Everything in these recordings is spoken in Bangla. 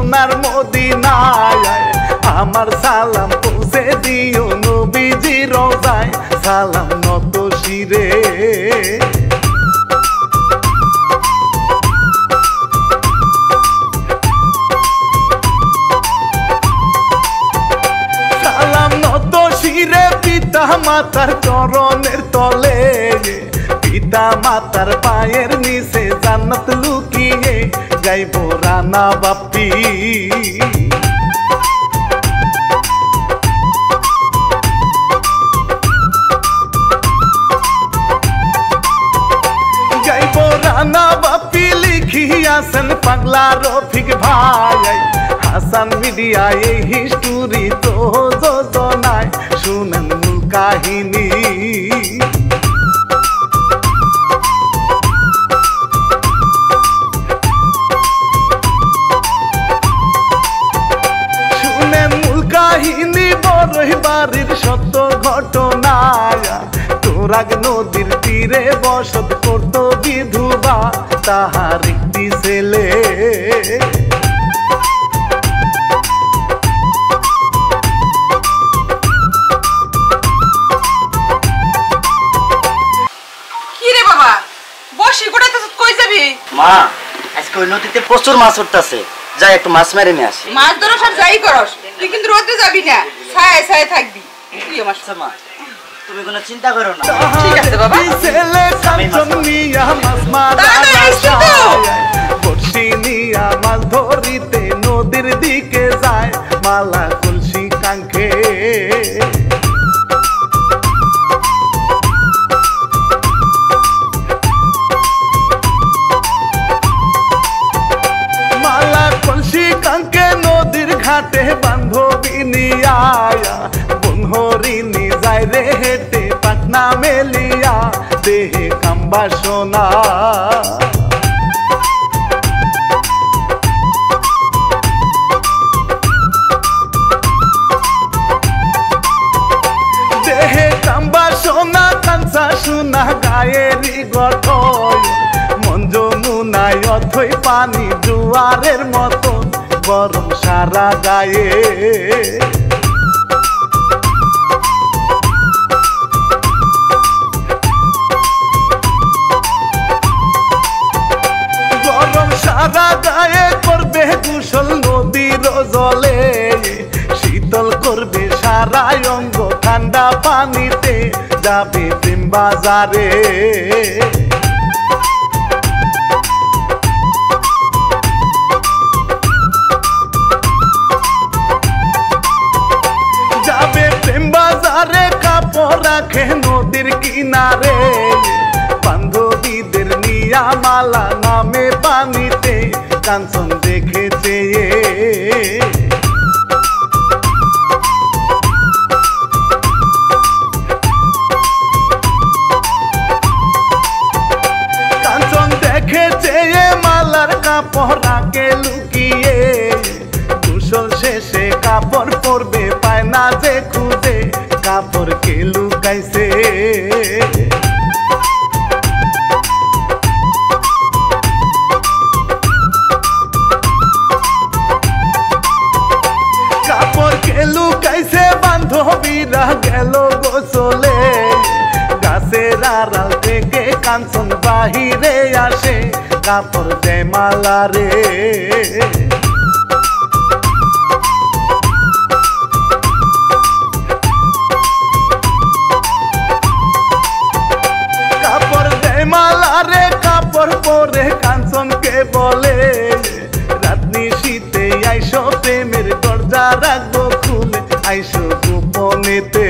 সোনার মদিনায় আমার সালাম পৌঁছে দিও নবীজি রওজায় সালাম নত শিরে সালাম নত শিরে পিতা মাতার চরণের তলে পিতা মাতার পায়ের নিচে জান্নাত লুকিয়ে গাইব রানা বাপ্পি গাইব রানা বাপ্পি লিখিয়াছেন পাগলা রফিক ভাই হাসান মিডিয়া এই হিস্টোরি তো যোজনায় শুনেন মূল কাহিনী কাহিনী বড়ই বাড়ির সত্য ঘটনায় তোরাগ নদীর তীরে বসত করত বিধবা তাহার একটি ছেলে কি রে বাবা বসি গোটাইতে কই যাবি? মা আজকে ওই নদীতে প্রচুর মাছ উঠতেছে, যাই একটু মাছ মেরে নিয়ে আসি। মাছ ধরস আর যাই করস, তুই কিন্তু রোদে যাবি না, ছায় ছায় থাকবি। তুই আমার মা তুমি কোনো চিন্তা করো না। ঠিক আছে বাবা। ছেলে কাঞ্চন নিয়া মাছ মারা বড়শি নিয়া মাছ ধরিতে নদীর দিকে যায় মালা কলসি কাঙ্খে মালা কলসি কাঙ্কে নদীর ঘাটে বান্ধবী নিয়া বনহরিণী যায় রে হেঁটে পাটনা মেলিয়া দেহে কাম্বা সোনা দেহে কাম্বা সোনা কাঞ্চা সোনা গায়েরই গঠন মন যমুনায় অথই পানি জোয়ারের মতন গরম সারা গায়ে গরম সারা গায়ে করবে কুশল নদীর জলে শীতল করবে সারা অঙ্গ ঠান্ডা পানিতে যাবে প্রেম বাজারে যাবে প্রেম বাজারে কাপড় রাখে নদীর কিনারে বান্ধবীদের নিয়া মালা নামে পানিতে কাঞ্চন দেখেছে কাঞ্চন দেখেছে মালার কাপড় রাখে লুকিয়ে কুশল শেষে কাপড় পরবে পায় না যে খুঁজে কাপড় কে লুকাইছে কাপড় কে লুকাইছে বান্ধবীরা গেল গোসলে গাছের আড়াল থেকে কাঞ্চন বাহিরে আসে কাপড় দেয় মালা রে কাপড় দেয় মালা রে কাপড় পরে কাঞ্চনকে বলে রাতনি শীতে আইসো প্রেমের দরজা রাখবো খুলে আইসো গোপনেতে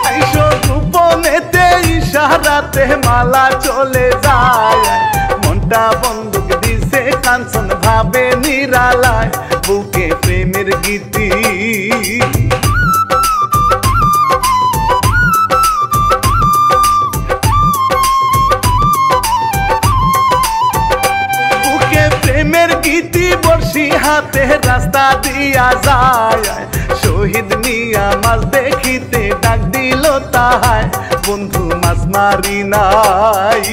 আইসো গোপনেতে ইশারাতে মালা চলে যায় মনটা বন্দুক দিছে কাঞ্চন ভাবে নিরালায় বুকে প্রেমের গীতি বুকে প্রেমের গীতি বর্ষি হাতে রাস্তা দিয়া যায় শহীদ মিয়া মাছ দেখিতে ডাক দিল তাহাই বন্ধু মাছ মারি নাই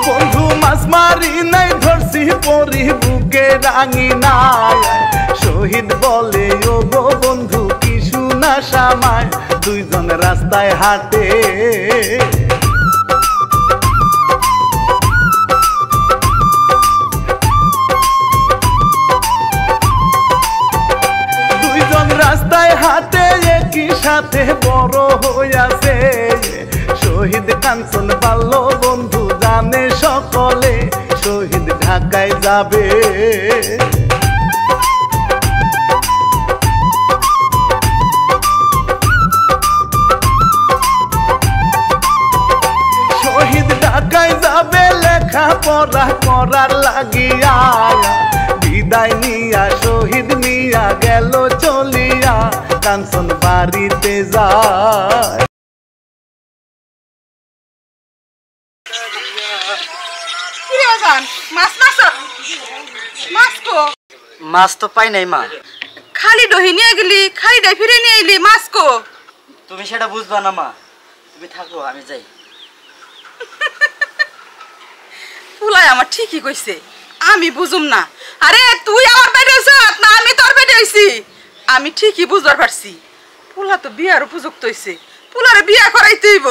বন্ধু মাছ মারি নাই ধরছি পরি বুকে রাঙি নাই শহীদ বলে ও গো বন্ধু কি শুনা সামায় দুইজন রাস্তায় হাঁটে দুইজন রাস্তায় হাঁটে একই সাথে বড় হইয়াছে শহীদ কাঞ্চন পারল বন্ধু জানে সকলে শহীদ ঢাকায় যাবে শহীদ ঢাকায় যাবে লেখাপড়া করার লাগিয়া বিদায় নিয়া শহীদ মিয়া গেল চলিয়া কাঞ্চন বাড়িতে যায় মাছ তো পাই নাই মা খালি দহি নিয়ে গেলি খালি দহি ফিরে নিয়ে এলি মাছ কো তুমি সেটা বুঝবা না মা তুমি থাকো আমি যাই ফুলাই আমার ঠিকই কইছে আমি বুঝুম না আরে তুই আমার পেটে হইছ না আমি তোর পেটে হইছি আমি ঠিকই বুঝবার পারছি ফুলা তো বিয়ার উপযুক্ত হইছে ফুলারে বিয়া করাইতে হইব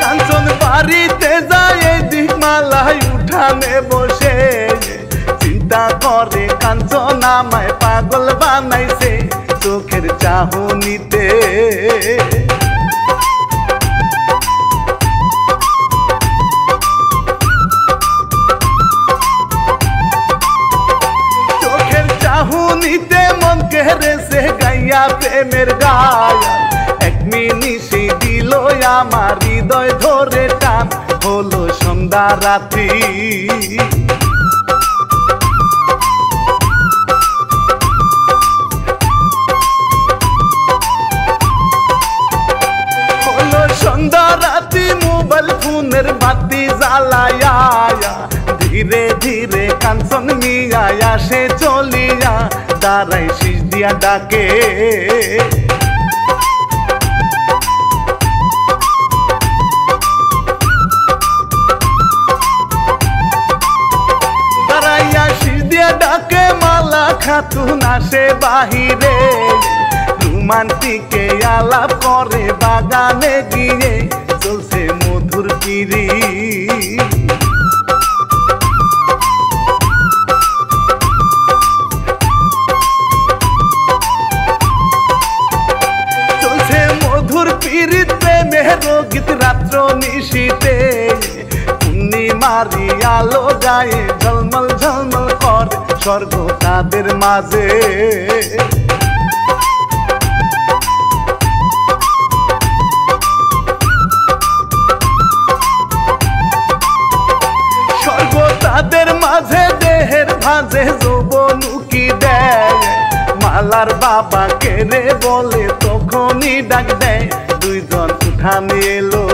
কাঞ্চন বাড়িতে যায় দিক মালাই উঠানে বসে চিন্তা করে কাঞ্চন আমায় পাগল বানাইছে চোখের চাহনিতে চোখের চাহনিতে মন কেড়েছে গাইয়া প্রেমের গায়া এক মিনিটে দিল আমার হৃদয় ধরে টান হলো সন্ধ্যা রাত্রি হলো সন্ধ্যা রাত্রি মোবাইল ফোনের বাতি জ্বালায়া ধীরে ধীরে কাঞ্চন মিয়া আসে চলিয়া দাঁড়াই শীষ দিয়া ডাকে ডাকে মালা খাতুন আসে বাহিরে রোমান্টিকে আলাপ করে বাগানে গিয়ে চলছে মধুর পিরি চলছে মধুর পিরিত প্রেমের গীত রাত্র নিশীতে মারি আলো গায়ে ঝলমল ঝলমল করে স্বর্গ তাদের মাঝে স্বর্গ তাদের মাঝে দেহের ভাঁজে যৌবন উকি দেয় মালার বাবা কেড়ে বলে তখনই ডাক দেয় দুইজন উঠানে এলো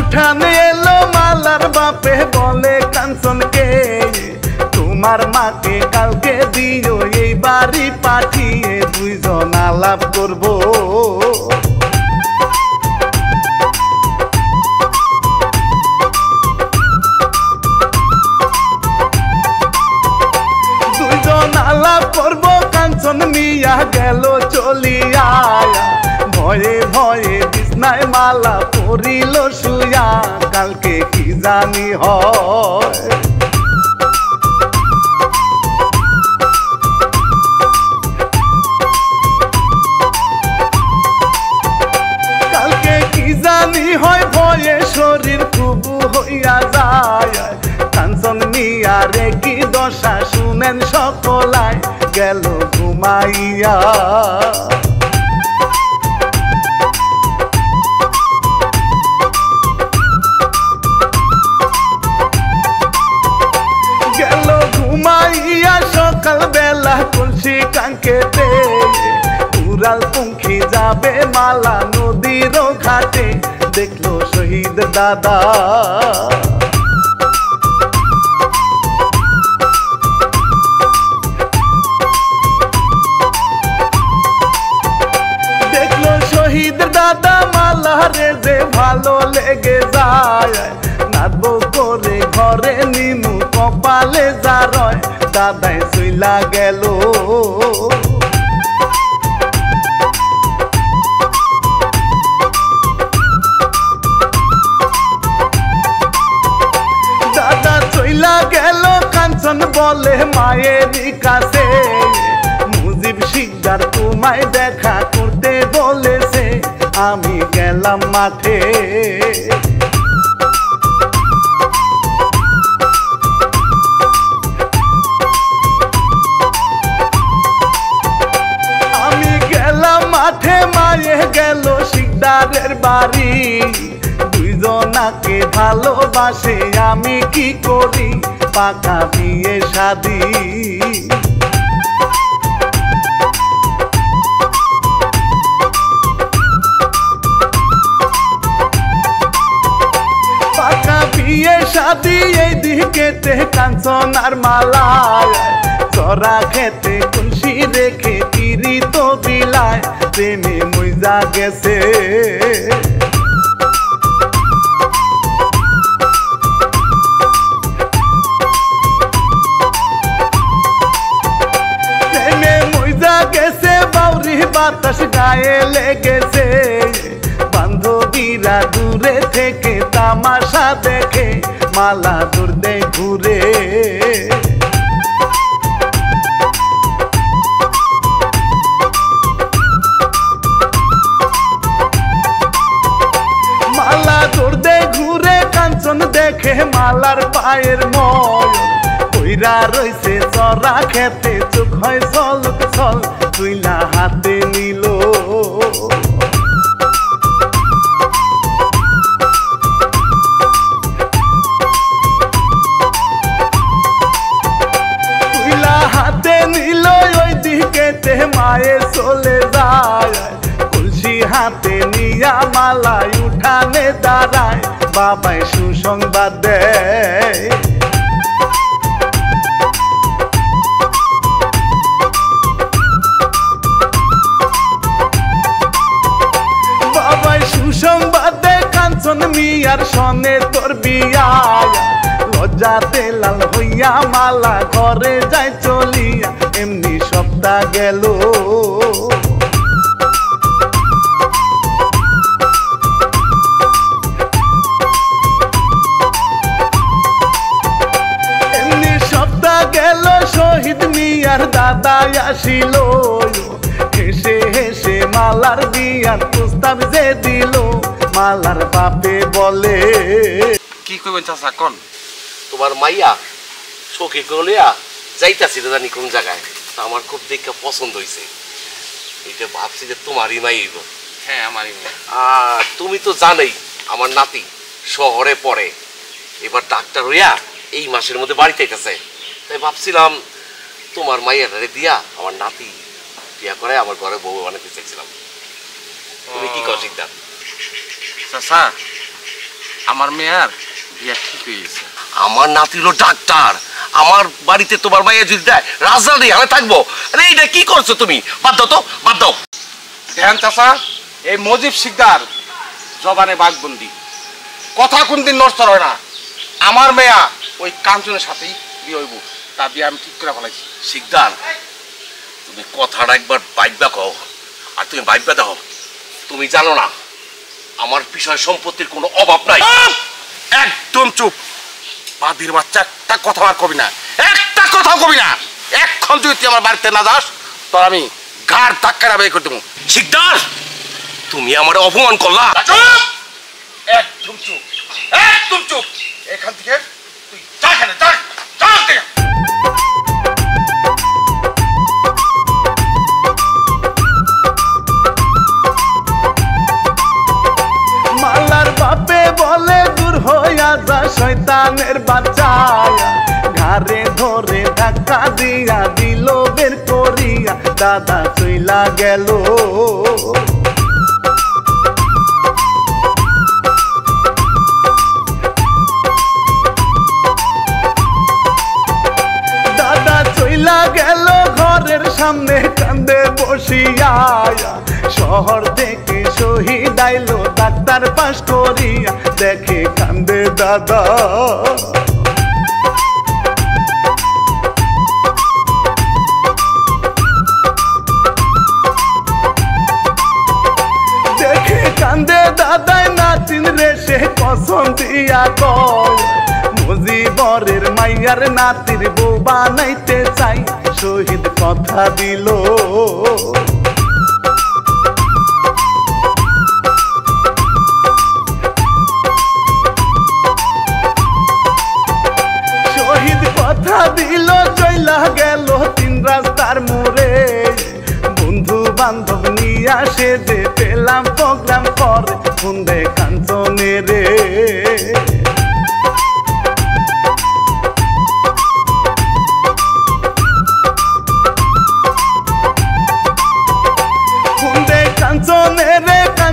উঠানে এলো মালার বাপে বলে কাঞ্চনকে তোমার মাকে কালকে দিও এই বাড়ি পাঠিয়ে দুইজন আলাপ করবো দুইজন আলাপ করবো কাঞ্চন মিয়া গেল চলিয়া ভয়ে ভয়ে বিছনায় মালা পড়িল শুয়া কালকে কি জানি হয় কালকে কি জানি হয় ভয়ে শরীর খুব হইয়া যায় কাঞ্চন মিয়া রে কি দশা শুনেন সকলায় গেল ঘুমাইয়া দেখলো শহীদ দাদা। দেখলো শহীদ দাদা মালারে যে ভালো লেগে যায়, নাচবো করে ঘরে নিমু কপালে যা রয়, দাদাই চইলা গেল। দাদা চইলা গেল কাঞ্চন বলে মায়েরই কাছে, মুজিব শিকদার তোমায় দেখা করতে বলেছে, আমি গেলাম মাঠে। আমি গেলাম মাঠে, মায়ে গেল শিকদারের বাড়ি, দুইজনাকে ভালোবাসে আমি কি করি, পাকা বিয়ে শাদি। পাকা বিয়ে শাদি এই দিকেতে কাঞ্চন আর মালায়, চরা খেতে খুশি রেখে তিরি তো বিলায়, প্রেমে মইজা গেছে। প্রেমে মইজা গেছে, বাউরি বাতাস গায়ে লেগেছে, বান্ধবীরা দূরে থেকে তামাশা দেখে, মালা দূর দে ঘুরে। মালা দূর দে ঘুরে, কাঞ্চন দেখে মালার পায়ের ময়, কইরা রইছে চরা খেতে, চোখ হয় চলক চল, তুইলা হাতে নিল। হাতে নিল ওই দিকেতে মায়ে চলে যায়, কলসি হাতে নিয়া মালাই উঠানে দাঁড়ায়, বাবাই সুসংবাদ দেয়। বাবাই সুসংবাদ দেয়, কাঞ্চন মিয়ার সনে তোর বিয়া, লজ্জাতে লাল হইয়া মালা ঘরে যায় চলিয়া, এমনি সপ্তাহ গেল। এমনি সপ্তাহ গেল, শহীদ মিয়ার দাদা আসিল, হেসে হেসে মালার বিয়ার প্রস্তাব যে দিল, মালার বাপে বলে, কি কইবেন চাচা কোন? তোমার মাইয়া চোখে গলিয়া যাইতাছিল জানি কোন জায়গায়, তা আমার খুব দেখে পছন্দ হয়েছে, এটা ভাবছি যে তোমারই মাই হইব। হ্যাঁ আমারই মেয়ে। আর তুমি তো জানোই আমার নাতি শহরে পড়ে, এবার ডাক্তার হইয়া এই মাসের মধ্যে বাড়িতে গেছে, তাই ভাবছিলাম তোমার মাইয়ারে দিয়া আমার নাতি বিয়া করে আমার ঘরে বউ বানাতে চাইছিলাম। তুমি কি কর সিদ্ধান্ত? চাচা আমার মেয়ের বিয়া ঠিক হয়ে গেছে। আমার নাতি হলো ডাক্তার, আমার বাড়িতে তোমার মাইয়া যদি দেয় রাজধানী আমি থাকবো। আরে এইটা কি করছো তুমি? বাদ দাও তো, বাদ দাও। ধ্যান চাচা, এই মজিব শিকদার জবানে বাঘবন্দি, কথা কোনদিন নষ্ট হয় না। আমার মেয়া ওই কাঞ্চনের সাথেই বিয়ে হইব, তার বিয়ে আমি ঠিক করে ফেলাইছি। শিকদার, তুমি কথাটা একবার বাইবা কও, আর তুমি বাইবা দাও। তুমি জানো না আমার বিষয় সম্পত্তির কোনো অভাব নাই। একদম চুপ, বাদির বাচ্চা, একটা কথা আর কবি না, একটা কথাও কবি না। এখন যদি তুই আমার বাড়িতে না যাস, তোর আমি ঘাড় ধাক্কা বের করে দেবো। শিকদার, তুমি আমার অপমান করলা। একদম চুপ, একদম চুপ। এখান থেকে তুই যা, এখানে যা, যা থেকে। মালার বাপে বলে দূর হইয়া যা শয়তানের বাচ্চা, ঘাড়ে ধরে ধাক্কা দিয়া দিল বের করিয়া, দাদা চইলা গেল। সামনে কান্দে বসিয়া শহর থেকে শহীদ আইলো ডাক্তার পাশ করিয়া দেখে কান্দে দাদা দেখে কান্দে দাদাই নাতিন রে সে কসম দিয়া কয় মুজিবরের মাইয়ার নাতির বউ বানাইতে চাই শহীদ কথা দিল শহীদ কথা দিল চইলা গেল তিন রাস্তার মোড়ে বন্ধু বান্ধব নিয়ে আসে যে পেলাম প্রোগ্রাম করে কুন্দে কাঞ্চনে রে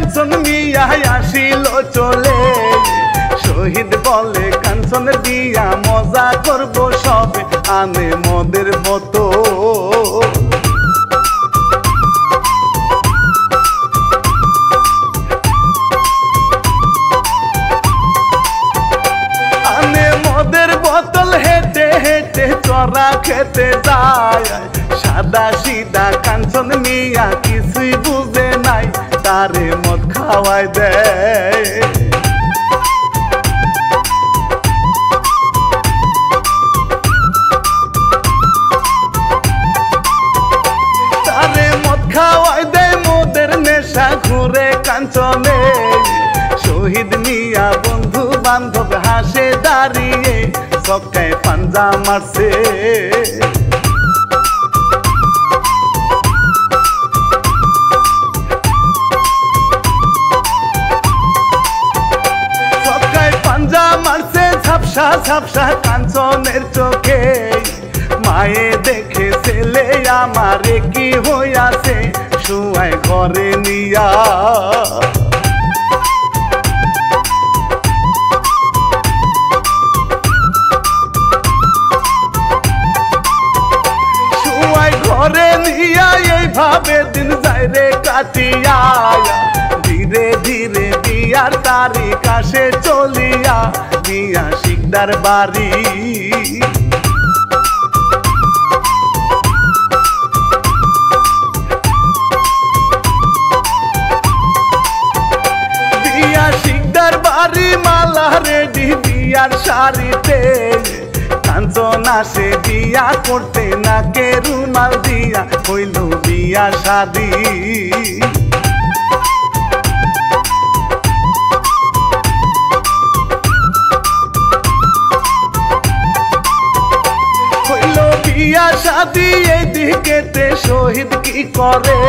কাঞ্চন মিয়া আসিল চলে শহীদ বলে কাঞ্চনের বিয়া মজা করব সবে আনে মদের মতো আনে মদের বোতল হেঁটে হেঁটে চড়া খেতে যায় সাদা সিধা কাঞ্চন মিয়া কিছুই বুঝে নাই তারে মদ খাওয়াই দেয় তারে মদ খাওয়াই দেয় মোদের নেশা ঘুরে কাঞ্চনে শহীদ মিয়া বন্ধু বান্ধব হাসে দাঁড়িয়ে সকায় পাঞ্জা মারছে ঝাপসা ঝাপসা কাঞ্চনের চোখে মায়ে দেখে ছেলে আমারে কি হইয়াছে শুয়ায় ঘরে নিয়া শুয়ায় ঘরে নিয়া এইভাবে দিন যায় রে কাটিয়া ধীরে ধীরে বিয়ার তারিখ আসে চলিয়া মিয়া শিকদার বাড়ি বিয়া শিকদার বাড়ি মালা রেডি বিয়ার শাড়িতে কাঞ্চন আসে বিয়া করতে নাকে রুমাল দিয়া হইল বিয়া শাড়ি বিয়া শাদি এদিকে শহীদ কি করে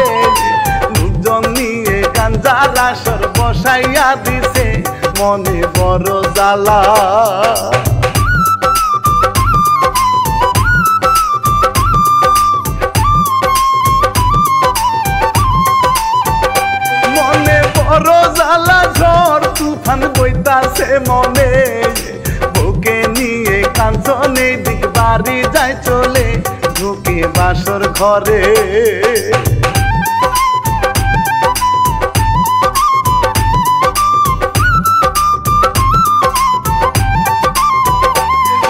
লোকজন নিয়ে গাঞ্জার আসর বসাইয়া দিছে মনে বড় জ্বালা মনে বড় জ্বালা ঝড় তুফান বইতাছে মনে বুকে নিয়ে কাঞ্চনে দিক বাড়ি যায় চলে ঢুকে বাসর ঘরে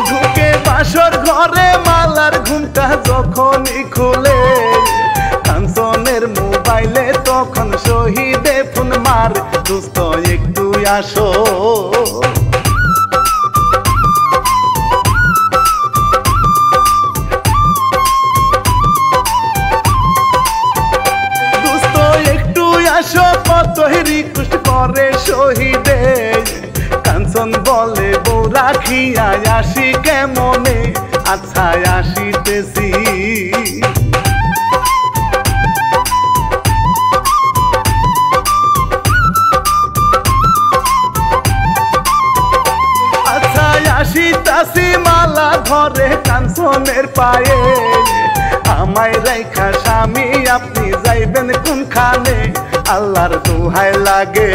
ঢুকে বাসর ঘরে মালার ঘুমটা যখনই খুলে কাঞ্চনের মোবাইলে তখন শহীদে ফোন মার দোস্ত একটু আসো রিকোয়েস্ট করে শহীদে কাঞ্চন বলে বউ রাখিয়া আসি কেমনে আচ্ছা আসিতেছি আচ্ছা আসিতাছি মালা ধরে কাঞ্চনের পায়ে আমায় রেখা স্বামী আপনি যাইবেন কোনখানে আল্লাহর দোহাই লাগে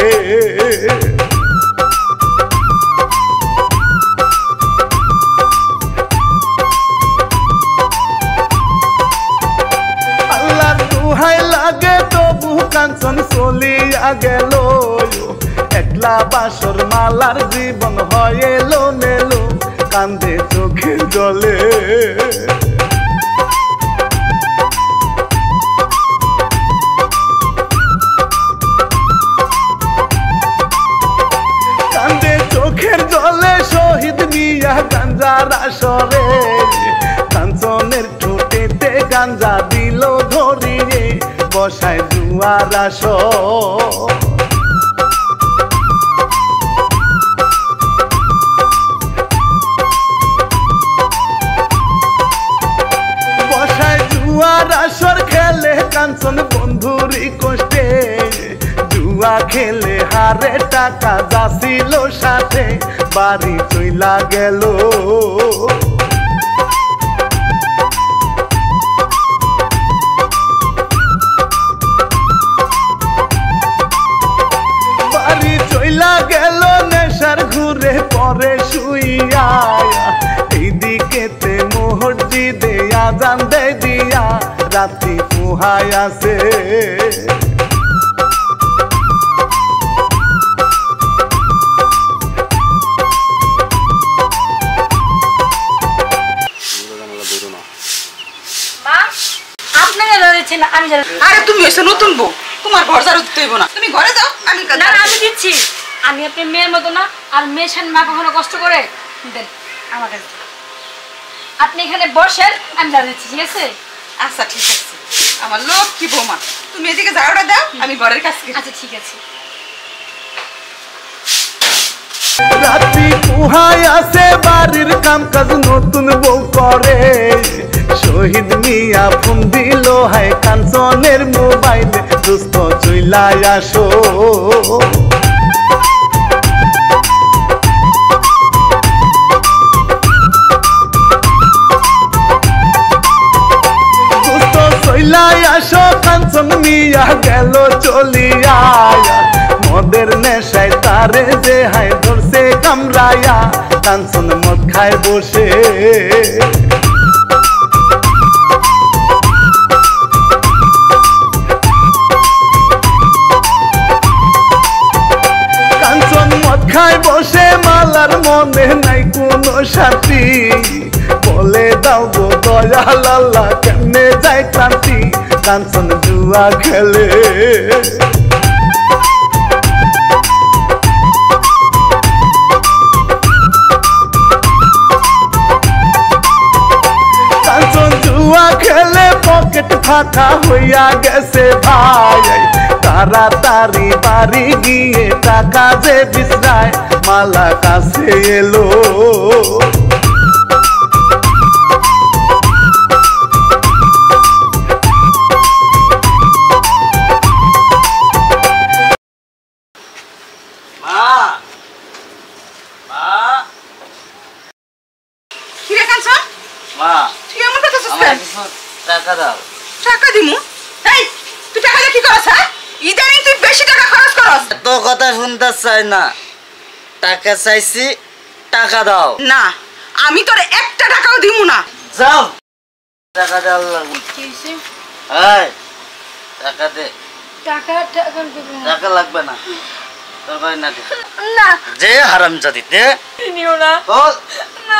মালার জীবন হয় এলো মেলো কান্দে চোখের জলে কান্দে চোখের জলে শহীদ মিয়া গাঞ্জার আসরে কাঞ্চনের ঠোঁটেতে গাঞ্জা দিল ধরিয়ে বসায় জুয়ার আসর আসর খেলে কাঞ্চন বন্ধুরি কষ্টে জুয়া খেলে হারে টাকা যাছিল সাথে বাড়ি চইলা গেল বাড়ি চইলা গেল নেশার ঘুরে পরে শুইয়া এইদিকেতে মসজিদে আজান দেয় দিয়া রাত্রি পুহাই আছে আরে তুমি এসে নতুন বউ তোমার ঘর ঝাড়ু দিতে হইব না তুমি ঘরে যাও আমি না আমি দিচ্ছি আমি আপনার মেয়ের মতো না আর মেয়ের সামনে মা কখনো কষ্ট করে দেন আমার কাছে আপনি এখানে বসেন আমি ঝাড়ু দিচ্ছি ঠিক আছে আচ্ছা ঠিক আছে আমার লোক কি বৌমা তুমি এদিকে ঝাড়ুটা দাও আমি ঘরের কাছে আচ্ছা ঠিক আছে রাত্রি পুহাই আছে বাড়ির কাম কাজ নতুন বউ করে শহীদ মিয়া ফোন দিল হায় কাঞ্চনের মোবাইলে দোস্ত চইলা আসো দোস্ত চইলা আসো কাঞ্চন মিয়া গেল চলিয়া মদের নেশায় তারে যে হায় ধরছে কামড়ায়া কাঞ্চন মদ খায় বসে কাঞ্চন মদ খায় বসে মালার মনে নাই কোনো সাথী বলে দাও গো দয়াল আল্লাহ কেমনে যায় ক্রান্তি কাঞ্চন জুয়া খেলে কাঞ্চন জুয়া খেলে পকেট ফাঁকা হইয়া গেছে ভাই তাড়াতাড়ি বাড়ি গিয়ে টাকা যে বিছরায় মালা কাছে এলো কিরে কাঞ্চন মা তুই এমন কথা আমার কিছু টাকা দাও টাকা দিমু এই তুই টাকা দিয়ে কি করছ হ্যাঁ ইদানিং তুই বেশি টাকা খরচ করছ তো কথা শুনতে চাই না টাকা চাইছি টাকা দাও না আমি তোর একটা টাকাও দিমু না যাও টাকা দাও লাগবে কি হইছে এই টাকা দে টাকা টাকা দেবো টাকা লাগবে না তোর কই না দে না যে হারামজাদিতে নিও না বল না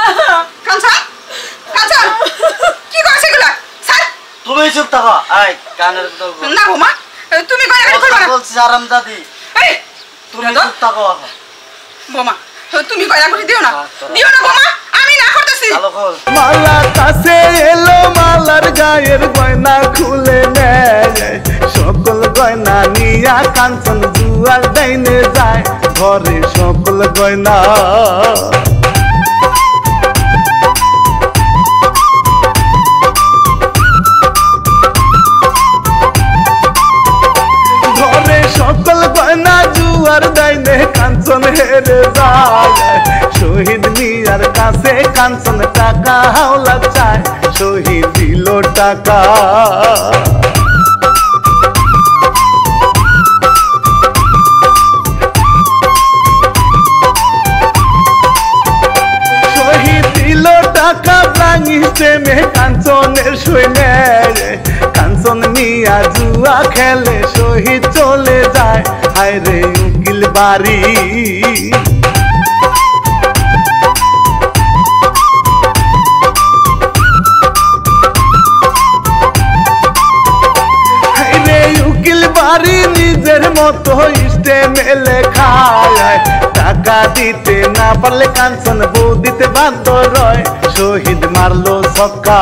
কাঞ্চন কাঞ্চন কি করছ এগুলা স্যার তুমি চুপ থাকো এই কানের তো না বৌমা তুমি গয়না গাড়ি করবা না বলছি হারামজাদি এই তুমি চুপ থাকো বৌমা তুমি গয়না করে দিও না বৌমা আমি না করতেছি ভালো কর মালা কাছে এলো মালার গায়ের গয়না খুলে নেয় সকল গয়না নিয়া কাঞ্চন জুয়ার ডাইনে যায় ঘরে সকল গয়না ঘরে সকল গয়না জুয়ার ডাইনে কাঞ্চন হেরে যায় শহীদ মিয়ার কাছে কাঞ্চন টাকা হাওলা চায় শহীদ দিল টাকা শহীদ দিল টাকা ভাঙিছে মে কাঞ্চনের শুনে কাঞ্চন মিয়া জুয়া খেলে শহীদ চলে যায় হায় রে উকিল বাড়ি মতো ইষ্টে মেলে খায় টাকা দিতে না পারলে কাঞ্চন বউ দিতে বাধ্য রয় শহীদ মারলো ছক্কা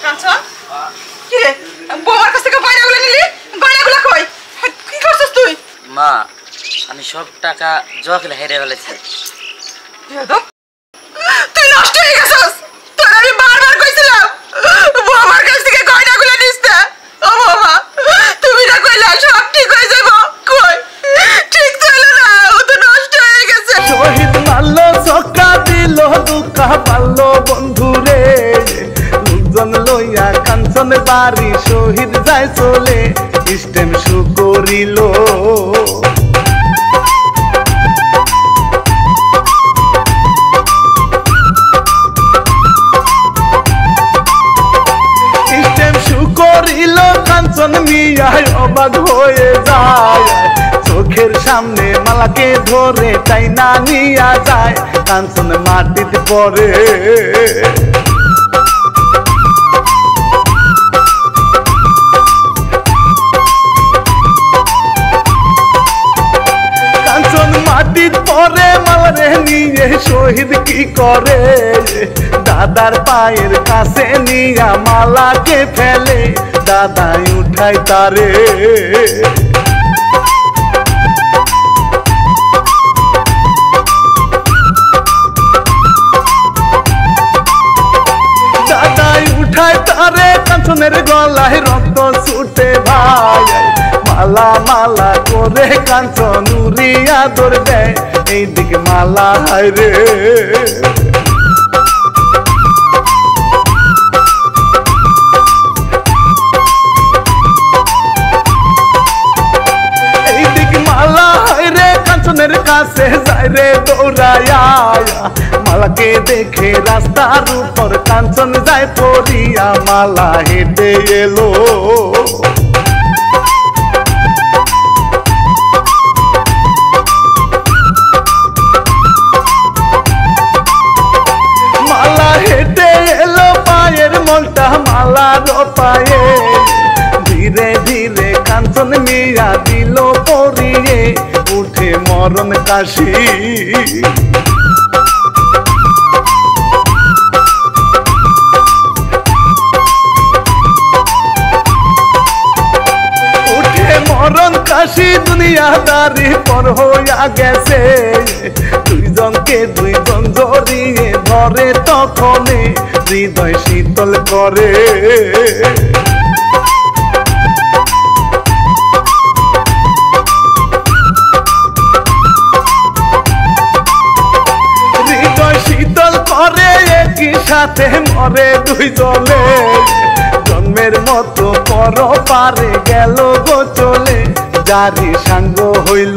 কাঞ্চন কি রে বউমার কাছ থেকে গয়নাগুলো নিলি গয়নাগুলো কই কি করছিস তুই মা আমি সব টাকা জুয়া খেলে হেরে ফেলেছি বেয়াদব তুই নষ্ট হয়ে গেছিস তোর আমি বারবার কইছিলাম বউমার কাছ থেকে গয়নাগুলো নিস না ও বাবা তুমি না কইলা সব ঠিক হয়ে যাবে কই ঠিক তো হলো না ও তো নষ্ট হয়ে গেছে শহীদ মারলো ছক্কা দিল দুঃখা পারলো বন্ধু রে লোকজন লইয়া কাঞ্চন বাড়ি শহীদ যায় চলে স্টেম শু করিল করিল কাঞ্চন মিয়ায় অবাক হয়ে যায় চোখের সামনে মালাকে ধরে তাই না নিয়া যায় কাঞ্চন মাটিতে পড়ে কাঞ্চন মাটিতে পড়ে মালারে নিয়ে শহীদ কি করে দাদার পায়ের কাছে নিয়া মালাকে ফেলে দাদাই উঠাই তারে দাদাই উঠাই তারে কাঞ্চনের গলায় রক্ত ছুটে ভাই মালা মালা করে কাঞ্চন উড়িয়া দৌড় দেয় এইদিকে মালা হায় রে কাঞ্চনের কাছে যায় রে দৌড়ায়া মালাকে দেখে রাস্তার উপর কাঞ্চন যায় পড়িয়া মালা হেঁটে এলো মালা হেঁটে এলো পায়ের মলটা মালার পায়ে ধীরে ধীরে কাঞ্চন মিয়া দিল পড়িয়ে উঠে মরণ কাশি উঠে মরণ কাশি দুনিয়াদারি পর হইয়া গেছে দুইজনকে দুইজন জড়িয়ে ধরে তখনে হৃদয় শীতল করে একই সাথে মরে দুইজনে জন্মের মতো পর পারে গেল গো চলে যারি সাঙ্গ হইল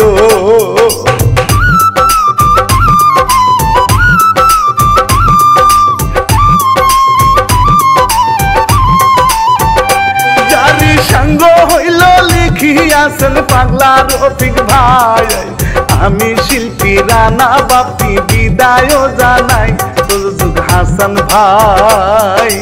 যারি সাঙ্গ হইল লিখিয়াছেন পাগলা রফিক ভাই আমি শিল্পী রানা বাপি বিদায় জানাই হাসান ভাই।